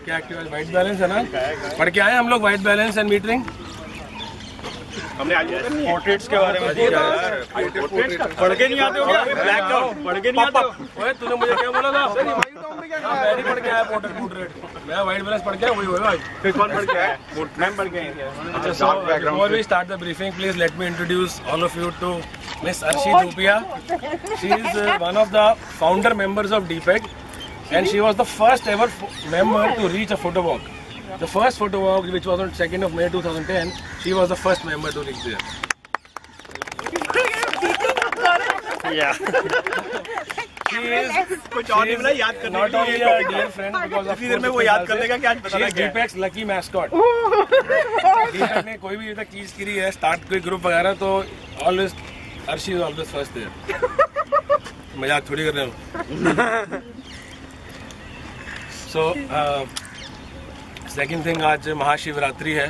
क्या active white balance है ना, पढ़ के आए हम लोग व्हाइट बैलेंस एंड मीटरिंग। हमने आज पोर्ट्रेट्स के बारे में पढ़ के नहीं आते हो क्या? ब्लैक पढ़ के नहीं आते हो? ओए तूने मुझे क्या बोला था? मैं नहीं पढ़ के आया पोर्ट्रेट, मैं व्हाइट बैलेंस पढ़ के आया, वही होगा। फिर कौन पढ़ के आया? मैं पढ़ के आया। अच्छा, so before we start the briefing, please let me introduce all of you to Miss Arshi Dhupia. She is one of the founder members of DPEG, and she was the first ever member to reach a photo walk. The first photo walk, which was on 2nd of May 2010, she was the first member to reach there. Yeah. She is कुछ और नहीं मिला याद करने not only a dear friend because of इसी देर में वो याद कर लेगा कि आज she बताना is क्या है। DPEG's lucky mascot. DPEG ने कोई भी तक चीज करी है, स्टार्ट कोई ग्रुप वगैरह, तो always Arshi is always first there. मजाक थोड़ी कर रहे हो। So second thing, आज महाशिवरात्रि है,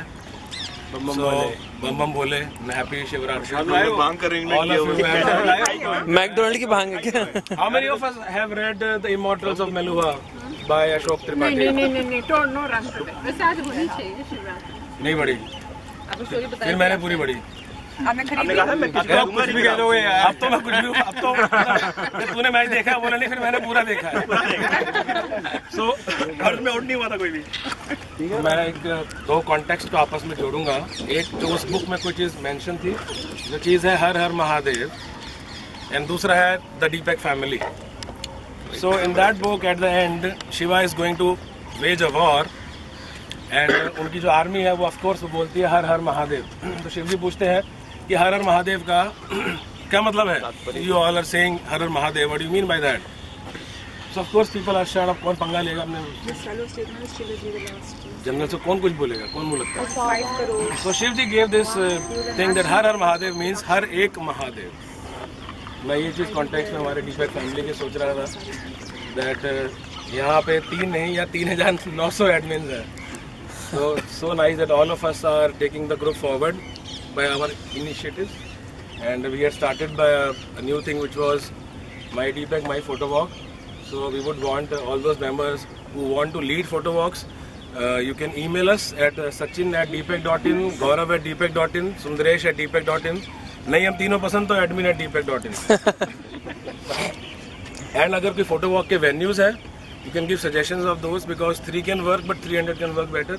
बम बम बोले, हैप्पी शिवरात्रि। भांग करेंगे All of you have McDonald की भांग है क्या? How many of us have read The Immortals of Meluha by Ashok Tripathi? नहीं तो नो रन वैसे आज होनी चाहिए शिवरात्रि। नहीं पढ़ी, आपको स्टोरी बताइए। फिर मैंने पूरी पढ़ी। आपने हमने कहा मैं कुछ भी कह दोगे यार। अब तो मैं कुछ भी, अब तो तूने मैच देखा है बोला नहीं, फिर मैंने पूरा देखा है। So घर में आउट नहीं हुआ था कोई भी। मैं एक दो कॉन्टेक्स्ट को आपस में जोड़ूंगा। एक जो उस बुक में कोई चीज़ मेंशन थी, जो चीज़ है हर हर महादेव, एंड दूसरा है द डीपेग family. So in that book at the end Shiva is going to wage a war, and उनकी जो आर्मी है वो ऑफकोर्स वो बोलती है हर हर महादेव। तो शिव जी पूछते हैं कि हर हर महादेव का क्या मतलब है? यू ऑल आर सेइंग हर हर Mahadev, what do you mean by that? So of course people are sure, अब कौन पंगा लेगा अपने जनरल से, कौन कुछ बोलेगा, कौन मुँह लगता है? So Shiv ji gave this thing that हर हर महादेव means हर एक महादेव। मैं ये चीज़ कॉन्टेक्स्ट में हमारे डीपेग फैमिली के सोच रहा था that यहाँ पे 3 नहीं या 3,900 एडमिन्स हैं। So nice that all of us are taking the group forward by our initiatives, and we had started by a new thing which was My DPEG My Photo Walk. So we would want all those members who want to lead photo walks, you can email us at sachin@dpeg.in, gaurav@dpeg.in, sundaresh@dpeg.in. नहीं हम तीनों पसंद तो admin@dpeg.in. And अगर कोई photo walk के venues है, you can give suggestions of those because 3 can work but 300 can work better.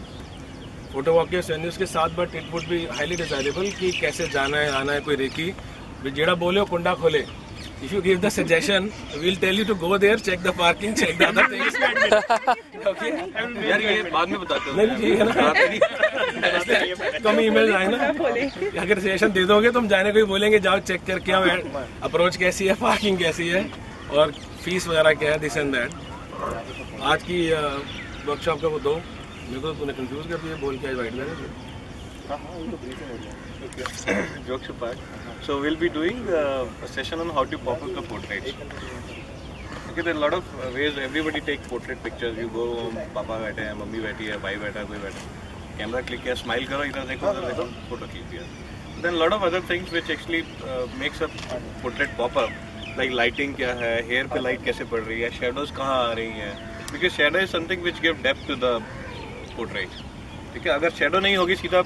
Photo walk के venues के साथ, but it would be highly desirable कि कैसे जाना है आना है, कोई रेकी जेड़ा बोले वो कुंडा खोले। If you give the suggestion, we'll tell you to go there, check the parking, check the other things. Okay? यार ये बाद में बताते हो। नहीं ठीक है ना, कम ईमेल आए ना, अगर सजेशन दे दोगे तो हम जाने को ही बोलेंगे जाओ चेक करके आओ, अप्रोच कैसी है, पार्किंग कैसी है और फीस वगैरह क्या है, दिस एंड दैट। आज की वर्कशॉप का वो दो, मेरे को तूने कंफ्यूज कर दिया, बोल के आज white balance. Jokes apart. So we'll be doing a session on how to pop up the portraits. Okay, there are a lot of ways everybody take portrait pictures. You go home, पापा बैठे हैं, mummy बैठी है, भाई बैठा है, कोई बैठा है, कैमरा क्लिक किया, स्माइल करो, इधर देखो, फोटो क्लिक किया. Then a lot of other things which actually makes a portrait pop up, like lighting क्या है, hair पे light कैसे पड़ रही है, shadows कहाँ आ रही हैं, because shadow is something which give depth to the portrait. ठीक है, अगर शेडो नहीं होगी, सीधा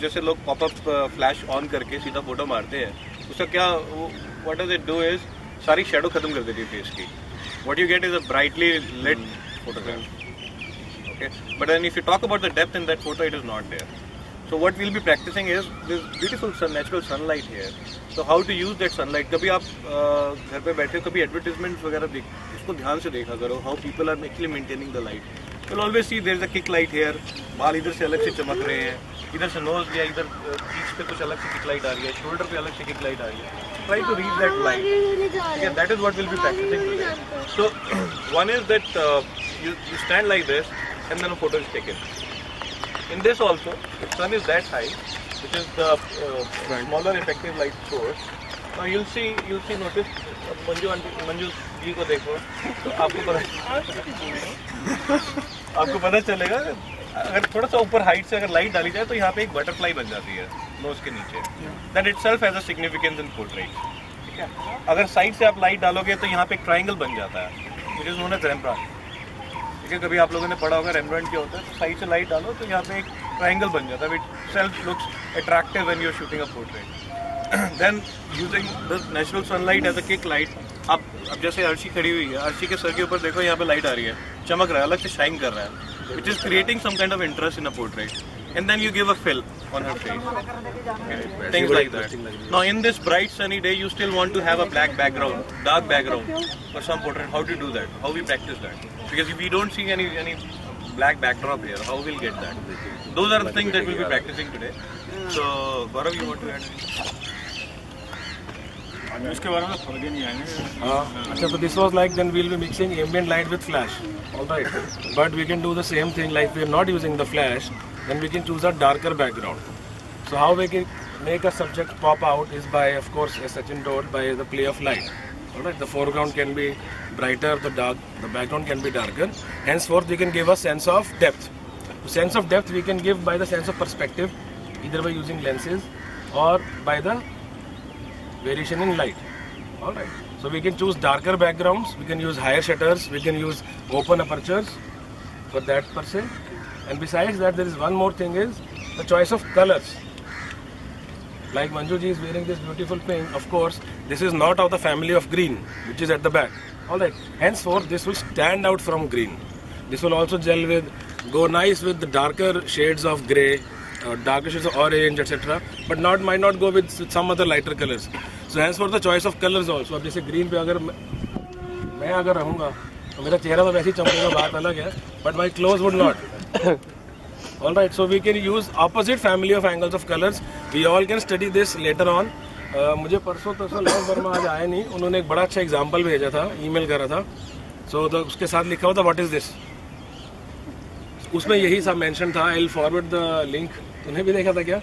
जैसे लोग पॉपअप फ्लैश ऑन करके सीधा फोटो मारते हैं, उसका क्या what does it do is सारी शेडो खत्म कर देती है फेस की. What you get is a brightly lit photograph. Okay, but then if you talk about the depth in that photo, it is not there. So what we will be practicing is this beautiful natural sunlight here. So how to use that sunlight. कभी आप घर पे बैठे हो, कभी advertisement वगैरह देख, उसको ध्यान से देखा करो, how people are actually maintaining the light. You'll always see there is a kick light here. बाल इधर से अलग से चमक रहे हैं, इधर से नोज या इधर पीठ पे कुछ अलग से किक लाइट आ रही है, शोल्डर पे अलग से किक लाइट आ रही है. Try to read that light. Yeah, that is what we'll be practicing today. So one is that you stand like this and then a photo is taken. In this also, the sun is that high, which is the smaller effective light source. Now you'll see notice Manju ji को देखो तो आपको पता चलेगा, अगर थोड़ा सा ऊपर हाइट से अगर लाइट डाली जाए तो यहाँ पे एक बटरफ्लाई बन जाती है नोज के नीचे. That itself has a significance in portrait. ठीक है, अगर साइड से आप लाइट डालोगे तो यहाँ पे एक ट्रायंगल बन जाता है, इट इज नोन एज रैम्ब्रांड. ठीक ठीक है, कभी आप लोगों ने पढ़ा होगा रेम्ब्रांड क्या होता है, साइड से लाइट डालो तो यहाँ पे एक ट्राइंगल बन जाता है, itself looks attractive when you are shooting a portrait. Then using the natural sunlight as a kick light, अब जैसे अर्शी खड़ी हुई है, अर्शी के सर के ऊपर देखो यहाँ पे लाइट आ रही है, चमक रहा है, अलग से शाइन कर रहा है, which is creating some kind of interest in a portrait, and then you give a fill on her face. Okay. Things like that. Now in this bright sunny day you still want to have a black background, dark background for some portrait. How do you do that? How we practice that? Because if we don't see any black backdrop here, how we'll get that? Those are the things that we'll be practicing today. So Gaurav, you want to add anything? इसके बारे में फर्क नहीं आएंगे। अच्छा, so this was like, then we'll be mixing ambient light with flash. All right, but we can do the same thing, like we are not using the flash, then we can choose a darker background. So how we can make a subject pop out is by, of course, as Sachin told, by the play of light. All right, the foreground can be brighter, the background can be darker. Henceforth, we can give a sense of depth. The sense of depth we can give by the sense of perspective, either by using lenses or by the variation in light. All right, so we can choose darker backgrounds, we can use higher shutters, we can use open apertures for that per se. And besides that, there is one more thing, is the choice of colors. Like Manju ji is wearing this beautiful pink, of course this is not of the family of green, which is at the back. All right, henceforth this will stand out from green. This will also gel with, go nice with the darker shades of grey, darker shades of orange, etc. But might not go with some other lighter colors. So henceforth the choice of colors also. अब जैसे green पे अगर मैं अगर रहूँगा तो मेरा चेहरा तो वैसे ही चमकेगा, बात अलग है, but my clothes would not. All right, so we can use opposite family of angles of colors. We all can study this later on. मुझे परसों लव वर्मा आज आया नहीं, उन्होंने एक बड़ा अच्छा एग्जाम्पल भेजा था, ईमेल करा था, so उसके साथ लिखा हुआ था व्हाट इज दिस, उसमें यही सब मेंशन था. I will forward the link, तुमने भी देखा था क्या?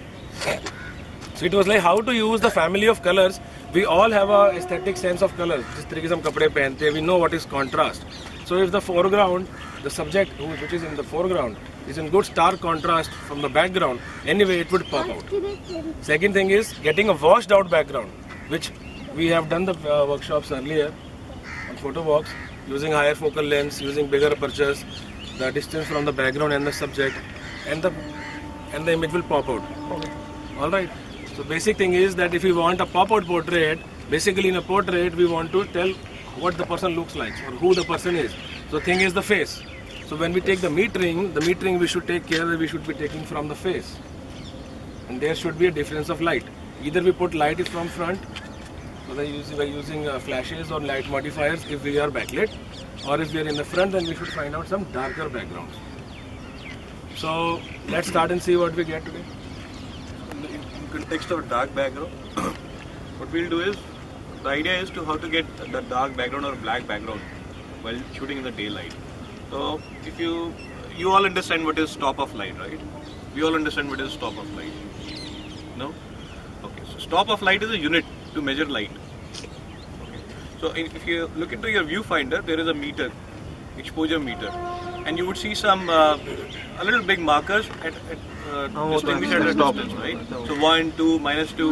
So it was like how to use the family of colors. We all have a aesthetic sense of colors. जिस तरीके से हम कपड़े पहनते हैं, we know what is contrast. So if the foreground, the subject which is in the foreground is in good stark contrast from the background, anyway it would pop out. Second thing is getting a washed out background, which we have done the workshops earlier on PhotoVox, using higher focal lengths, using bigger apertures, the distance from the background and the subject, and the image will pop out. All right. So basic thing is that if we want a pop-out portrait, basically in a portrait we want to tell what the person looks like or who the person is. So thing is the face. So when we take the metering we should take care that we should be taking from the face. And there should be a difference of light. Either we put light from front, so by using flashes or light modifiers if we are backlit, or if we are in the front, then we should find out some darker backgrounds. So let's start and see what we get today. Context of dark background, what we'll do is, the idea is to how to get the dark background or black background while shooting in the daylight. So if you all understand what is stop of light, right? We all understand what is stop of light. No? Okay, so stop of light is a unit to measure light. Okay. So if you look into your viewfinder, there is a meter, exposure meter, and you would see some a little big markers at distinguished at a distance, right? So 1, 2, -2,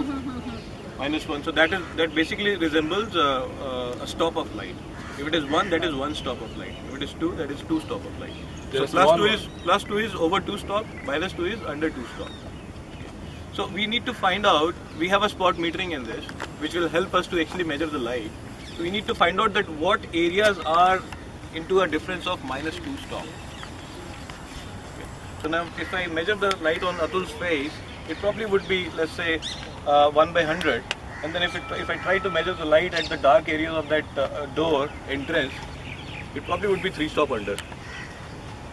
-1. So that basically resembles a stop of light. If it is 1, that is 1 stop of light. If it is 2, that is 2 stop of light. So plus 2 is over 2 stop, -2 is under 2 stop. Okay. So we need to find out, we have a spot metering in this, which will help us to actually measure the light. So we need to find out that what areas are into a difference of -2 stop. So now if I measure the light on Atul's face, it probably would be, let's say, 1/100. And then if I try to measure the light at the dark areas of that door entrance, it probably would be 3 stop under.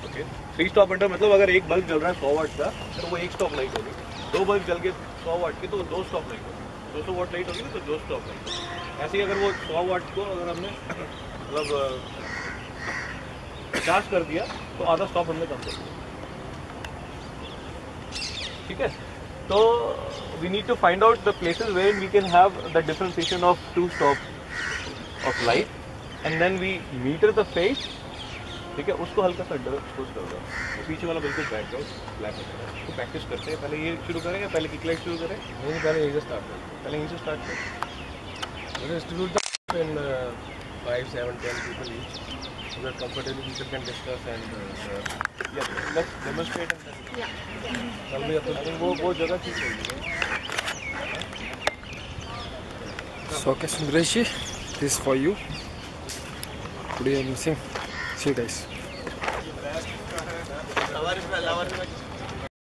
Okay, 3 stop under मतलब अगर एक bulb जल रहा है 100 वाट का, तो वो 1 stop light होगी. 2 बल्ब जल के 100 वाट की, तो 2 स्टॉप लाइट होगी. 200 वाट लाइट होगी तो 2 स्टॉप लाइट. ऐसे ही अगर वो 100 वाट को अगर हमने मतलब 50 कर दिया, तो आधा स्टॉप हमने कम कर दिया. ठीक है, तो we need to find out the places where we can have the differentiation of 2 stops of light, and then we meter the face. ठीक है, उसको हल्का सा एक्सपोज कर दो. पीछे वाला बिल्कुल बैकग्राउंड ब्लैक होता है. उसको प्रैक्टिस करते हैं. पहले ये शुरू करें या पहले किक लाइट शुरू करें? नहीं, पहले यहीं से स्टार्ट करें. पहले यहीं से स्टार्ट करें. Distribute the 5, 7, 10 people each. So that comfortably people can discuss and yeah, let's demonstrate and then. Yeah. कल भी अपन वो जगह ठीक है. So okay, Sundaresh ji, this is for you. Today I'm missing. See you guys.